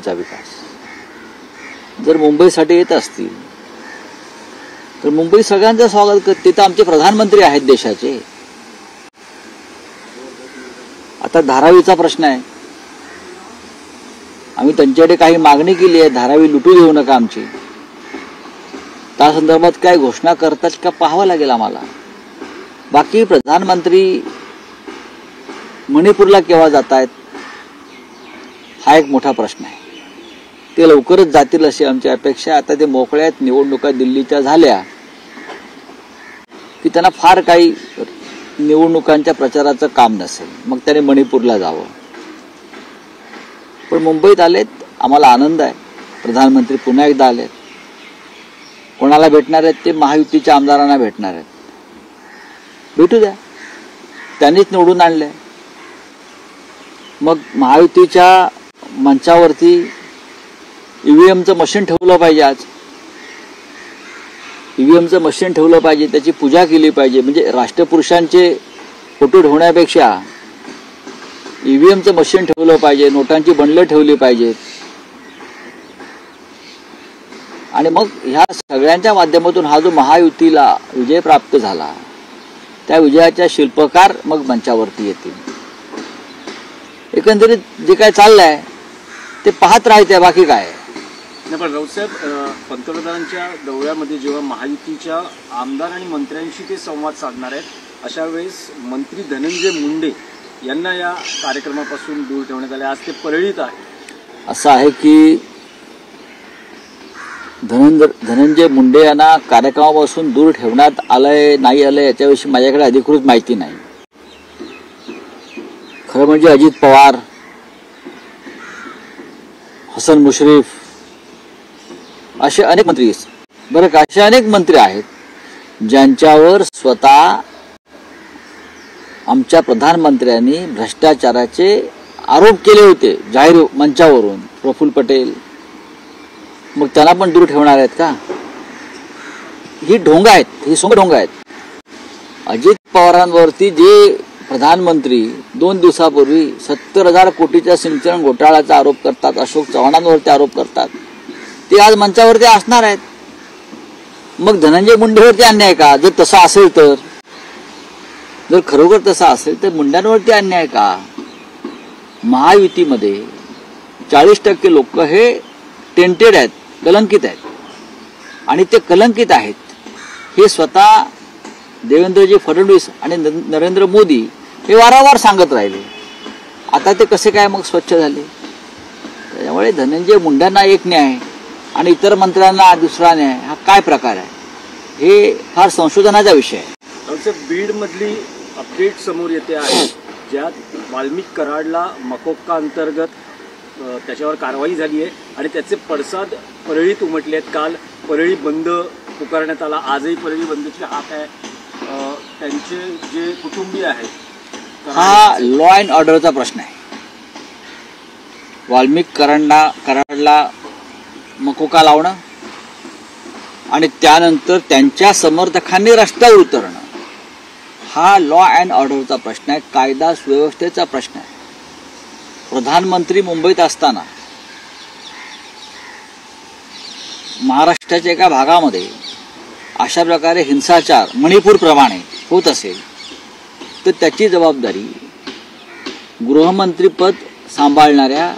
मुंबईचा विकास. जर मुंबईसाठी येत असतील तर मुंबई सगळ्यांचं स्वागत करते. तर आमचे प्रधानमंत्री आहेत देशाचे. आता धारावीचा प्रश्न आहे. आम्ही त्यांच्याकडे काही मागणी केली आहे, धारावी लुटू देऊ नका आमची. त्या संदर्भात काय घोषणा करतात का पाहावं लागेल आम्हाला. बाकी प्रधानमंत्री मणिपूरला केव्हा जात आहेत हा एक मोठा प्रश्न आहे. ते लवकरच जातील अशी आमची अपेक्षा. आता ते मोकळ्या आहेत. निवडणुका दिल्लीच्या झाल्या की त्यांना फार काही निवडणुकांच्या प्रचाराचं काम नसेल, मग त्याने मणिपूरला जावं. पण मुंबईत आलेत, आम्हाला आनंद आहे. प्रधानमंत्री पुन्हा एकदा आलेत. कोणाला भेटणार आहेत ते महायुतीच्या आमदारांना भेटणार आहेत. भेटू द्या, त्यांनीच निवडून आणलंय. मग महायुतीच्या मंचावरती ईव्हीएमचं मशीन ठेवलं पाहिजे. आज ईव्हीएमचं मशीन ठेवलं पाहिजे, त्याची पूजा केली पाहिजे. म्हणजे राष्ट्रपुरुषांचे फोटो ठेवण्यापेक्षा ईव्हीएमचं मशीन ठेवलं पाहिजे, नोटांची बंडलं ठेवली पाहिजेत. आणि मग ह्या सगळ्यांच्या माध्यमातून हा जो महायुतीला विजय प्राप्त झाला त्या विजयाच्या शिल्पकार मग मंचावरती येतील. एकंदरीत जे काय चाललंय ते पाहत राहायचंय, बाकी काय. पण राऊतसाहेब, पंतप्रधानांच्या दौऱ्यामध्ये जेव्हा महायुतीच्या आमदार आणि मंत्र्यांशी ते संवाद साधणार आहेत, अशा वेळेस मंत्री धनंजय मुंडे यांना या कार्यक्रमापासून दूर ठेवण्यात आले. आज ते परळीत आहे. असं आहे की धनंजय मुंडे यांना कार्यक्रमापासून दूर ठेवण्यात आलंय नाही आलंय याच्याविषयी माझ्याकडे अधिकृत माहिती नाही. खरं म्हणजे अजित पवार, हसन मुश्रीफ असे अनेक मंत्री, बरं का, असे अनेक मंत्री आहेत ज्यांच्यावर स्वतः आमच्या प्रधानमंत्र्यांनी भ्रष्टाचाराचे आरोप केले होते जाहीर मंचावरून. प्रफुल्ल पटेल, मग त्यांना पण दूर ठेवणार आहेत का? ही ढोंग आहेत, ही सोंग ढोंग आहेत. अजित पवारांवरती जे प्रधानमंत्री 2 दिवसापूर्वी 70,000 कोटीच्या सिंचन घोटाळ्याचा आरोप करतात, अशोक चव्हाणांवरती आरोप करतात, ते आज मंचावरती असणार आहेत. मग धनंजय मुंडेवरती अन्याय का? जर तसं असेल तर, जर खरोखर तसं असेल तर मुंड्यांवरती अन्याय का? महायुतीमध्ये 40% लोक हे टेंटेड आहेत, कलंकित आहेत. आणि ते कलंकित आहेत हे स्वतः देवेंद्रजी फडणवीस आणि नरेंद्र मोदी हे वारंवार सांगत राहिले. आता ते कसे काय मग स्वच्छ झाले? त्यामुळे धनंजय मुंड्यांना एक न्याय आणि इतर मंत्र्यांना दुसरा न्याय, हा काय प्रकार आहे? हे फार संशोधनाचा विषय आहे. बीड मधली अपडेट समोर येते आहे, ज्यात वाल्मिक कराडला मकोक्का अंतर्गत त्याच्यावर कारवाई झाली आहे आणि त्याचे पडसाद परळीत उमटले आहेत. काल परळी बंद पुकारण्यात आला, आजही परळी बंदची हाक आहे. त्यांचे जे कुटुंबीय आहेत, हा लॉ अँड ऑर्डरचा प्रश्न आहे. वाल्मिक कराडला मकोका लावणं आणि त्यानंतर त्यांच्या समर्थकांनी रस्त्यावर उतरणं हा लॉ अँड ऑर्डरचा प्रश्न आहे, कायदा सुव्यवस्थेचा प्रश्न आहे. प्रधानमंत्री मुंबईत असताना महाराष्ट्राच्या एका भागामध्ये अशा प्रकारे हिंसाचार मणिपूरप्रमाणे होत असेल तर त्याची जबाबदारी गृहमंत्रीपद सांभाळणाऱ्या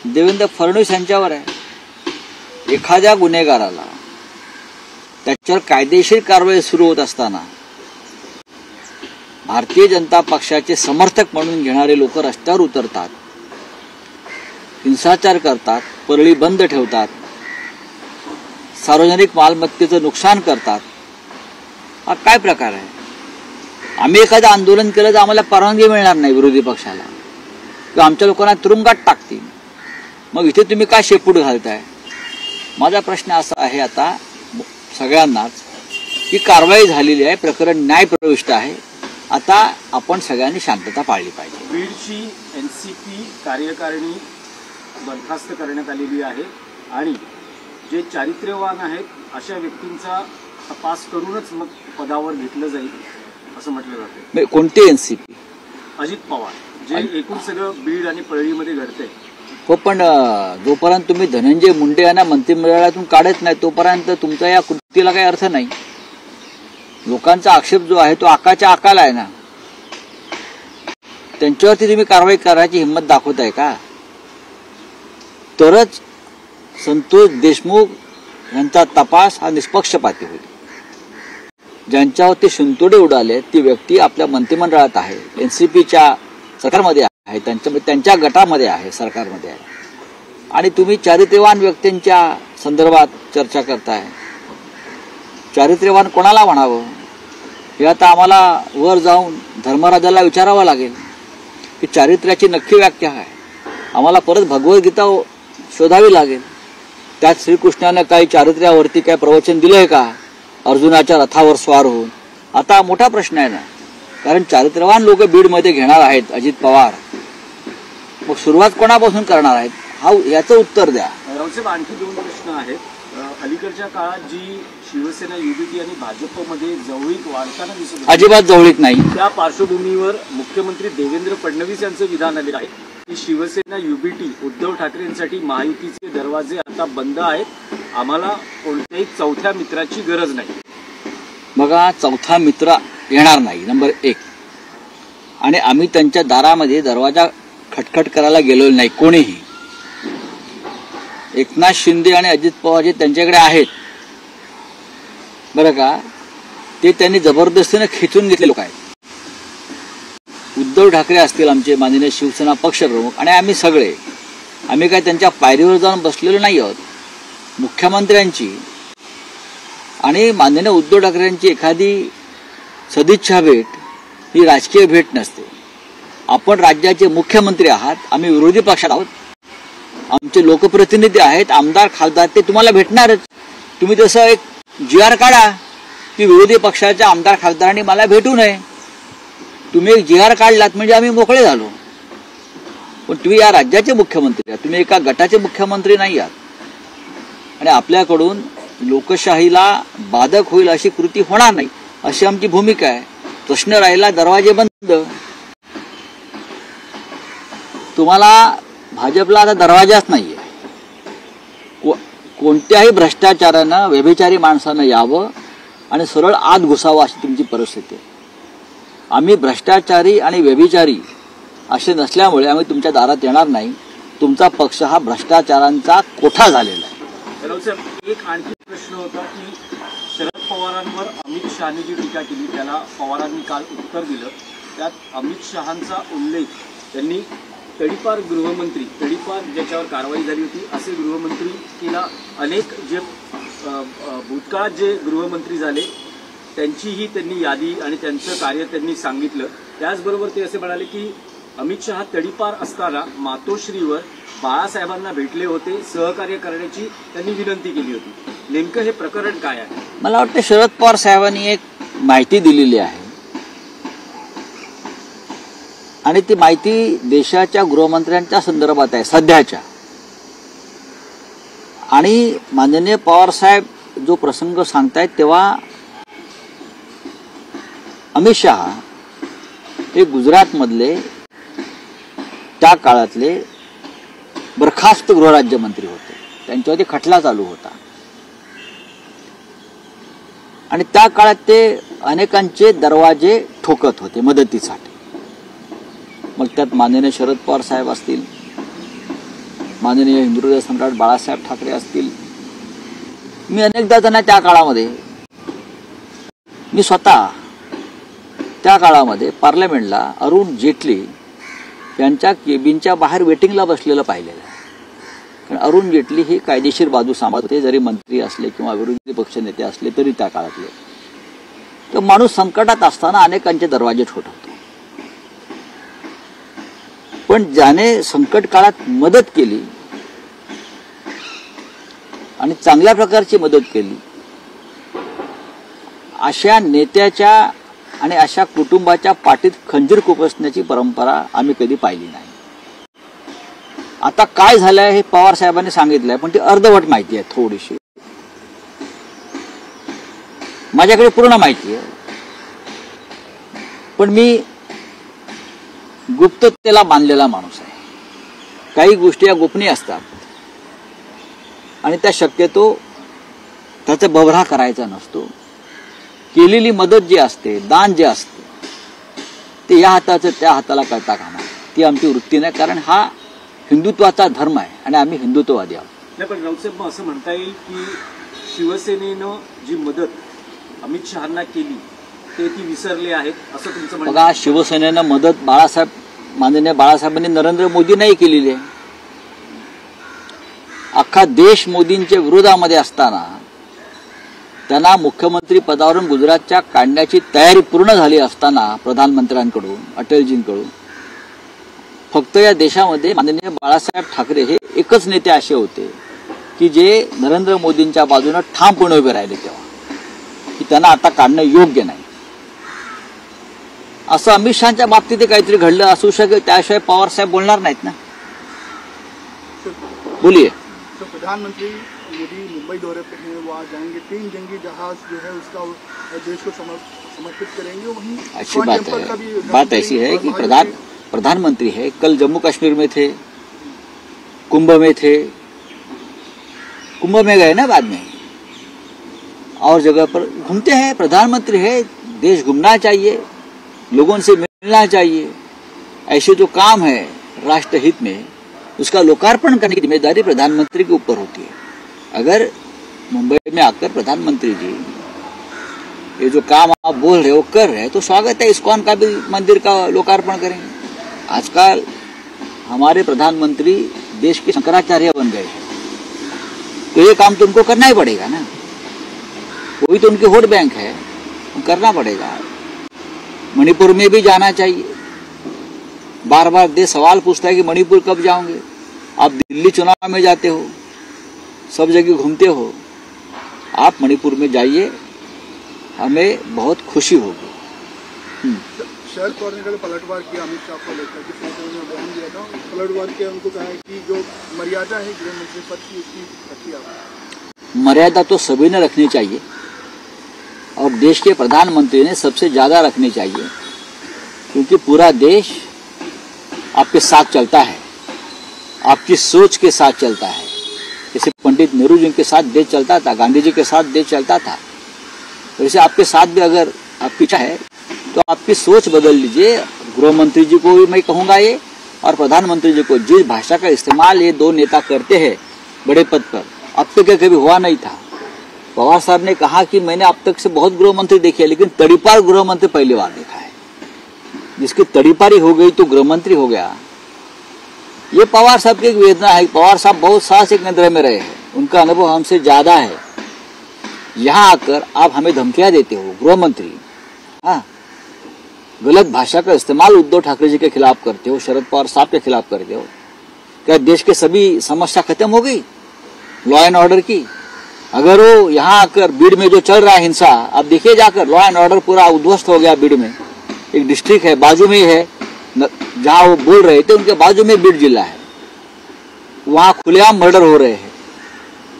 देवेंद्र फडणवीस यांच्यावर आहे. एखाद्या गुन्हेगाराला त्याच्यावर कायदेशीर कारवाई सुरू होत असताना भारतीय जनता पक्षाचे समर्थक म्हणून घेणारे लोक रस्त्यावर उतरतात, हिंसाचार करतात, परळी बंद ठेवतात, सार्वजनिक मालमत्तेचं नुकसान करतात. हा काय प्रकार आहे? आम्ही एखादं आंदोलन केलं तर आम्हाला परवानगी मिळणार नाही विरोधी पक्षाला, किंवा आमच्या लोकांना तुरुंगात टाकतील. मग इथे तुम्ही काय शेपूट घालताय? माझा प्रश्न असा आहे आता सगळ्यांनाच की कारवाई झालेली आहे, प्रकरण न्यायप्रविष्ट आहे. आता आपण सगळ्यांनी शांतता पाळली पाहिजे. बीडची एनसीपी कार्यकारिणी बरखास्त करण्यात आलेली आहे आणि जे चारित्र्यवान आहेत अशा व्यक्तींचा तपास करूनच मग पदावर घेतलं जाईल असं म्हटलं जातं. कोणते एनसीपी? अजित पवार, जे एकूण सगळं बीड आणि परळीमध्ये घडतंय हो, पण जोपर्यंत तुम्ही धनंजय मुंडे यांना मंत्रिमंडळातून काढत नाही तोपर्यंत तुमचा या कृतीला काही अर्थ नाही. लोकांचा आक्षेप जो आहे तो आकाच्या आकाला आहे ना. त्यांच्यावरती तुम्ही कारवाई करायची हिंमत दाखवताय का? तरच संतोष देशमुख यांचा तपास हा निष्पक्षपाती होईल. ज्यांच्यावरती शिंतोडे उडाले ती व्यक्ती आपल्या मंत्रिमंडळात आहे, एनसीपीच्या सरकारमध्ये आहे, त्यांच्या गटामध्ये आहे, सरकारमध्ये आहे, आणि तुम्ही चारित्र्यवान व्यक्तींच्या संदर्भात चर्चा करताय. चारित्र्यवान कोणाला म्हणावं हे आता आम्हाला वर जाऊन धर्मराजाला विचारावं लागेल की चारित्र्याची नक्की व्याख्या आहे. आम्हाला परत भगवद्गीता शोधावी लागेल. त्यात श्रीकृष्णानं काही चारित्र्यावरती काय प्रवचन दिलंय का अर्जुनाच्या रथावर स्वार होऊन? आता मोठा प्रश्न आहे ना, कारण चारित्र्यवान लोक बीडमध्ये घेणार आहेत अजित पवार. मग सुरुवात कोणापासून करणार आहेत हा याचं उत्तर द्या. रावसाहेब, आणखी 2 प्रश्न आहेत. अलीकडच्या काळात जी शिवसेना युबीटी आणि भाजपमध्ये जवळीक वाढताना दिसत आहे, अजिबात जवळीक नाही. त्या पार्श्वभूमीवर मुख्यमंत्री देवेंद्र फडणवीस यांचं विधान आलेलं आहे की शिवसेना युबीटी उद्धव ठाकरेंसाठी महायुतीचे दरवाजे आता बंद आहेत, आम्हाला कोणत्याही चौथ्या मित्राची गरज नाही. बघा, चौथा मित्र येणार नाही, नंबर 1. आणि आम्ही त्यांच्या दारामध्ये दरवाजा खटखट करायला गेलो नाही कोणीही. एकनाथ शिंदे आणि अजित पवार जे त्यांच्याकडे आहेत बरं का, ते त्यांनी जबरदस्तीने खेचून घेतले लोक आहेत. उद्धव ठाकरे असतील आमचे माननीय शिवसेना पक्षप्रमुख आणि आम्ही काय त्यांच्या पायरीवर जाऊन बसलेलो नाही आहोत. मुख्यमंत्र्यांची आणि माननीय उद्धव ठाकरेंची एखादी सदिच्छा भेट ही राजकीय भेट नसते. आपण राज्याचे मुख्यमंत्री आहात, आम्ही विरोधी पक्षात आहोत, आमचे लोकप्रतिनिधी आहेत, आमदार खासदार, ते तुम्हाला भेटणारच. तुम्ही तसं एक GR काढा की विरोधी पक्षाच्या आमदार खासदारांनी मला भेटू नये. तुम्ही एक GR काढलात म्हणजे आम्ही मोकळे झालो. पण तुम्ही या राज्याचे मुख्यमंत्री आहात, तुम्ही एका गटाचे मुख्यमंत्री नाही आहात. आणि आपल्याकडून लोकशाहीला बाधक होईल अशी कृती होणार नाही अशी आमची भूमिका आहे. प्रश्न राहिला दरवाजे बंद. तुम्हाला भाजपला आता दरवाजाच नाहीये. कोणत्याही भ्रष्टाचारानं व्यभिचारी माणसानं यावं आणि सरळ आत घुसावं अशी तुमची परिस्थिती आहे. आम्ही भ्रष्टाचारी आणि व्यभिचारी असे नसल्यामुळे आम्ही तुमच्या दारात येणार नाही. तुमचा पक्ष हा भ्रष्टाचारांचा कोठा झालेला आहे. एक आणखी प्रश्न होता की शरद पवारांवर अमित शहानी जी टीका केली त्याला पवारांनी काल उत्तर दिलं. त्यात अमित शहांचा उल्लेख त्यांनी तडीपार गृहमंत्री, तडीपार ज्याच्यावर कारवाई झाली होती असे गृहमंत्री केला. अनेक जे भूतकाळात जे गृहमंत्री झाले त्यांचीही त्यांनी यादी आणि त्यांचं कार्य त्यांनी सांगितलं. त्याचबरोबर ते असे म्हणाले की अमित शहा तडीपार असताना मातोश्रीवर बाळासाहेबांना भेटले होते, सहकार्य करण्याची त्यांनी विनंती केली होती. नेमकं हे प्रकरण काय आहे? मला वाटतं शरद पवार साहेबांनी एक माहिती दिलेली आहे आणि ती माहिती देशाच्या गृहमंत्र्यांच्या संदर्भात आहे सध्याच्या. आणि माननीय पवार साहेब जो प्रसंग सांगतायत तेव्हा अमित शहा हे गुजरातमधले त्या काळातले बरखास्त गृहराज्यमंत्री होते. त्यांच्यावरती खटला चालू होता आणि त्या काळात ते अनेकांचे दरवाजे ठोकत होते मदतीसाठी. मग त्यात माननीय शरद पवार साहेब असतील, माननीय हिंदुहृदय सम्राट बाळासाहेब ठाकरे असतील. मी अनेकदा त्यांना त्या काळामध्ये मी स्वतः त्या काळामध्ये पार्लमेंटला अरुण जेटली यांच्या केबिनच्या बाहेर वेटिंगला बसलेलं पाहिलेलं आहे. कारण अरुण जेटली हे कायदेशीर बाजू सांभाळत होते, जरी मंत्री असले किंवा विरोधी पक्षनेते असले तरी त्या काळातले. तर माणूस संकटात असताना अनेकांचे दरवाजे ठोठवतो. पण ज्याने संकट काळात मदत केली आणि चांगल्या प्रकारची मदत केली अशा नेत्याच्या आणि अशा कुटुंबाच्या पाठीत खंजीर खुपसण्याची परंपरा आम्ही कधी पाहिली नाही. आता काय झालंय हे पवार साहेबांनी सांगितलंय, पण ती अर्धवट माहिती आहे, थोडीशी. माझ्याकडे पूर्ण माहिती आहे, पण मी गुप्ततेला मानलेला माणूस आहे. काही गोष्टी या गोपनीय असतात आणि त्या शक्यतो त्याचा बभरा करायचा नसतो. केलेली मदत जी असते, दान जे असते, ते या हाताचं त्या हाताला कळता कामा. ती आमची वृत्ती नाही, कारण हा हिंदुत्वाचा धर्म आहे आणि आम्ही हिंदुत्ववादी आहोत. नाही, पण राऊतसाहेब, मग असं म्हणता येईल की शिवसेनेनं जी मदत अमित शहांना केली ते ती विसरले आहेत असं तुमचं म्हणणं? बघा, शिवसेनेनं मदत माननीय बाळासाहेबांनी नरेंद्र मोदी नाही केलेली आहे. अख्खा देश मोदींच्या विरोधामध्ये असताना त्यांना मुख्यमंत्री पदावरून गुजरातच्या काढण्याची तयारी पूर्ण झाली असताना प्रधानमंत्र्यांकडून, अटलजींकडून, फक्त या देशामध्ये माननीय बाळासाहेब ठाकरे हे एकच नेते असे होते की जे नरेंद्र मोदींच्या बाजूने ठामपणे उभे राहिले तेव्हा की त्यांना आता काढणं योग्य नाही. असं अमित शहाच्या बाबतीत काहीतरी घडलं असू शकेल, त्याशिवाय पवार साहेब बोलणार नाहीत ना. बोलिए. तो प्रधानमंत्री मोदी मुंबई दौरे पे हैं, वहाँ जाएंगे, 3 जंगी जहाज जो है उसका देश को समर्पित करेंगे. वहीं अच्छी बात है. बात ऐसी है कि प्रधानमंत्री है, कल जम्मू कश्मीर में थे, कुंभ में थे, कुंभ में गए ना बाद में, और जगह पर घूमते हैं. प्रधानमंत्री है, देश घूमना चाहिए, लोगों से मिलना चाहिए. ऐसे जो काम है राष्ट्रहित में, उसका लोकार्पण करने की जिम्मेदारी प्रधानमंत्री के ऊपर होती है. अगर मुंबई में आकर प्रधानमंत्री जी ये जो काम आप बोल रहे हो कर रहे हैं, तो स्वागत है. इस्कॉन का भी मंदिर का लोकार्पण करेंगे. आजकल हमारे प्रधानमंत्री देश के शंकराचार्य बन गए हैं, तो ये काम तो उनको करना ही पड़ेगा ना. वही तो उनकी वोट बैंक है, करना पड़ेगा. मणिपुर में भी जाना चाहिए. बार बार देश सवाल पूछता है कि मणिपुर कब जाओगे. आप दिल्ली चुनाव में जाते हो, सब जगह घूमते हो, आप मणिपुर में जाइए, हमें बहुत खुशी होगी. शरद पवार ने कल पलटवार किया अमित शाह को लेकर, जिसने बयान दिया था, पलटवार किया, उनको कहा है कि जो मर्यादा है गृह मंत्री पद की उसकी रखी आप. मर्यादा तो सभी ने रखनी चाहिए और देश के प्रधानमंत्री ने सबसे ज्यादा रखनी चाहिए, क्योंकि पूरा देश आपके साथ चलता है, आपकी सोच के साथ चलता है. जैसे पंडित नेहरू जी के साथ देश चलता था, गांधी जी के साथ देश चलता था, वैसे आपके साथ भी अगर आपकी इच्छा है तो आपकी सोच बदल लीजिए. गृह मंत्री जी को भी मैं कहूंगा ये, और प्रधानमंत्री जी को, जिस भाषा का इस्तेमाल ये दो नेता करते हैं बड़े पद पर, अब तक कभी हुआ नहीं था. पवार साहब ने कहा कि मैंने अब तक से बहुत गृह मंत्री देखे, लेकिन तड़ीपार गृह मंत्री पहली बार देखा है. जिसकी तड़ीपारी हो गई तो गृह मंत्री हो गया. ये पवार साहब की एक वेदना है. पवार साहब बहुत साल से केंद्र में रहे हैं, उनका अनुभव हमसे ज्यादा है. यहाँ आकर आप हमें धमकियां देते हो, गृह मंत्री. हाँ, गलत भाषा का इस्तेमाल उद्धव ठाकरे जी के खिलाफ करते हो, शरद पवार साहब के खिलाफ करते हो. क्या देश के सभी समस्या खत्म हो गई लॉ एंड ऑर्डर की? अगर वो यहाँ आकर बीड़ में जो चल रहा है हिंसा, आप देखिए जाकर, लॉ एंड ऑर्डर पूरा उद्ध्वस्त हो गया. बीड़ में एक डिस्ट्रिक्ट है, बाजू में ही है, जहां वो बोल रहे थे उनके बाजू में बीड़ जिला है. वहां खुलेआम मर्डर हो रहे हैं,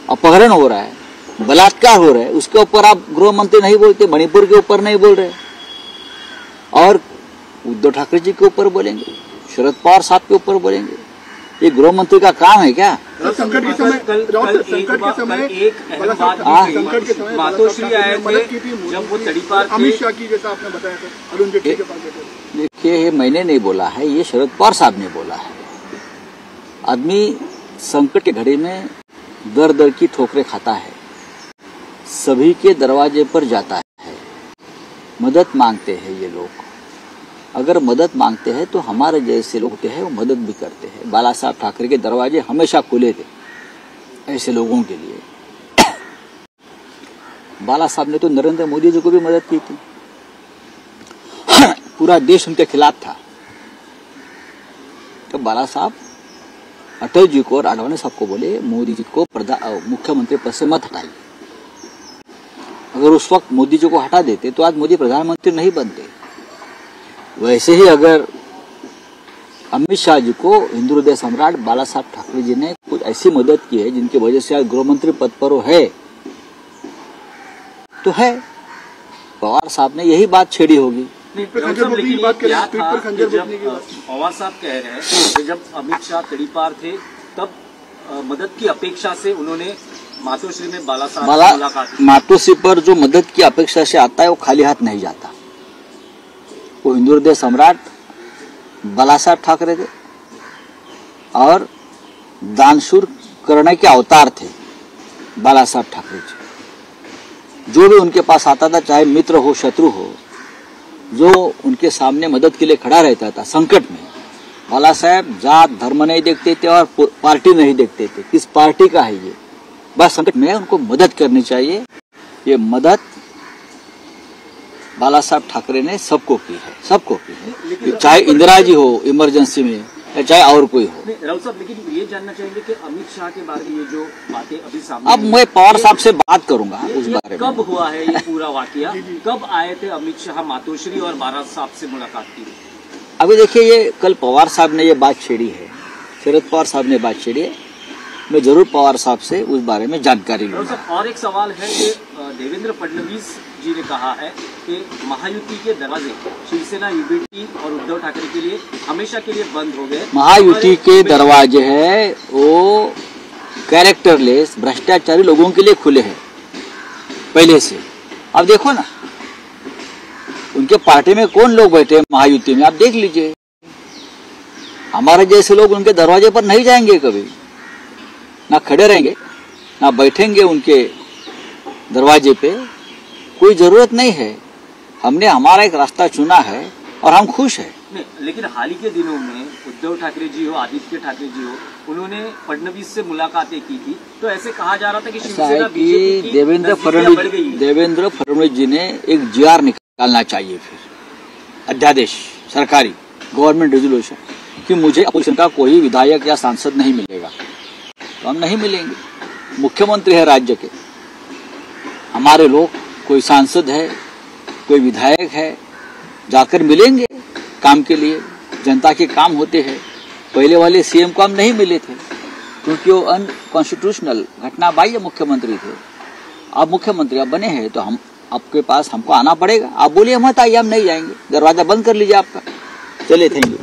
अपहरण हो रहा है, बलात्कार हो रहा है. उसके ऊपर आप गृह मंत्री नहीं बोलते, मणिपुर के ऊपर नहीं बोल रहे, और उद्धव ठाकरे जी के ऊपर बोलेंगे, शरद पवार साहब के ऊपर बोलेंगे. ये गृह मंत्री का काम है क्या? संकट के समय मातोश्री आए थे जब वो तड़ीपार अमित शाह की, जैसा आपने बताया था, अरुण जेटली के पास गए. देखिए, ये मैंने नहीं बोला है, ये शरद पवार साहब ने बोला है. आदमी संकट की घड़ी में दर दर की ठोकरें खाता है, सभी के दरवाजे पर जाता है, मदद मांगते हैं ये लोग. अगर मदद मांगते हैं तो हमारे जैसे लोग होते हैं वो मदद भी करते हैं. बाला साहब ठाकरे के दरवाजे हमेशा खुले थे ऐसे लोगों के लिए. बाला साहब ने तो नरेंद्र मोदी जी को भी मदद की थी. पूरा देश उनके खिलाफ था. तो बाला साहब अटल जी को और आडवाणी साहब को बोले, मोदी जी को मुख्यमंत्री पद से मत हटाइए. अगर उस वक्त मोदी जी को हटा देते तो आज मोदी प्रधानमंत्री नहीं बनते. वैसे ही अगर अमित शाह जी को हिंदू हृदय सम्राट बाला साहब ठाकरे जी ने कुछ ऐसी मदद की है जिनकी वजह से आज गृह मंत्री पद पर वो है, तो है. पवार साहब ने यही बात छेड़ी होगी पीठ पे खंजर भोगने की बात करें, पीठ पर खंजर जब भोगने की बात। पवार साहब कह रहे हैं कि जब अमित शाह तड़ीपार थे तब मदद की अपेक्षा से उन्होंने मातोश्री में बाला साहब से मुलाकात की। मातोश्री पर जो मदद की अपेक्षा से आता है वो खाली हाथ नहीं जाता। वो हिंदू हृदय सम्राट बाला साहब ठाकरे थे और दानशूर करने के अवतार थे बाला साहब ठाकरे जी। जो भी उनके पास आता था, चाहे मित्र हो शत्रु हो, जो उनके सामने मदद के लिए खड़ा रहता था संकट में, बाला साहब जात धर्म नहीं देखते थे और पार्टी नहीं देखते थे, किस पार्टी का है ये, बस संकट में उनको मदद करनी चाहिए। ये मदद बाला साहब ठाकरे ने सबको की है, सबको की है, चाहे इंदिरा जी हो इमरजेंसी में या चाहे और कोई हो। राउत साहब, लेकिन ये जानना चाहेंगे कि अमित शाह के बारे में ये जो बातें अभी सामने, अब मैं पवार साहब से बात करूंगा उस बारे में। कब हुआ है ये पूरा वाकया? कब आए थे अमित शाह मातोश्री और बाला साहब से मुलाकात की? अभी देखिए, ये कल पवार साहब ने ये बात छेड़ी है, शरद पवार साहब ने बात छेड़ी है, मैं जरूर पवार साहब से उस बारे में जानकारी लूंगा। और एक सवाल है कि देवेंद्र फडणवीस जी ने कहा है कि महायुति के दरवाजे शिवसेना, यूबीटी और उद्धव ठाकरे के लिए हमेशा के लिए बंद हो गए। महायुति के दरवाजे है वो कैरेक्टरलेस भ्रष्टाचारी लोगों के लिए खुले हैं पहले से। अब देखो ना, उनके पार्टी में कौन लोग बैठे हैं महायुति में, आप देख लीजिए। हमारे जैसे लोग उनके दरवाजे पर नहीं जाएंगे कभी, ना खड़े रहेंगे ना बैठेंगे उनके दरवाजे पे, कोई जरूरत नहीं है। हमने हमारा एक रास्ता चुना है और हम खुश हैं। नहीं, लेकिन हाल ही के दिनों में उद्धव ठाकरे जी हो, आदित्य ठाकरे जी हो, उन्होंने फडणवीस से मुलाकातें की थी, तो ऐसे कहा जा रहा था कि शिवसेना बीजेपी की देवेंद्र फडणवीस जी ने एक जीआर निकालना चाहिए, फिर अध्यादेश सरकारी गवर्नमेंट रेजोल्यूशन कि मुझे अपोजिशन का कोई विधायक या सांसद नहीं मिलेगा, तो हम नहीं मिलेंगे। मुख्यमंत्री है राज्य के, हमारे लोग, कोई सांसद है, कोई विधायक है, जाकर मिलेंगे काम के लिए। जनता के काम होते हैं। पहले वाले सीएम को हम नहीं मिले थे क्योंकि वो अनकॉन्स्टिट्यूशनल घटना बाह्य मुख्यमंत्री थे। आप मुख्यमंत्री आप बने हैं तो हम आपके पास हमको आना पड़ेगा। आप बोलिए मत आइए, हम नहीं जाएंगे, दरवाजा बंद कर लीजिए आपका। चले, थैंक यू।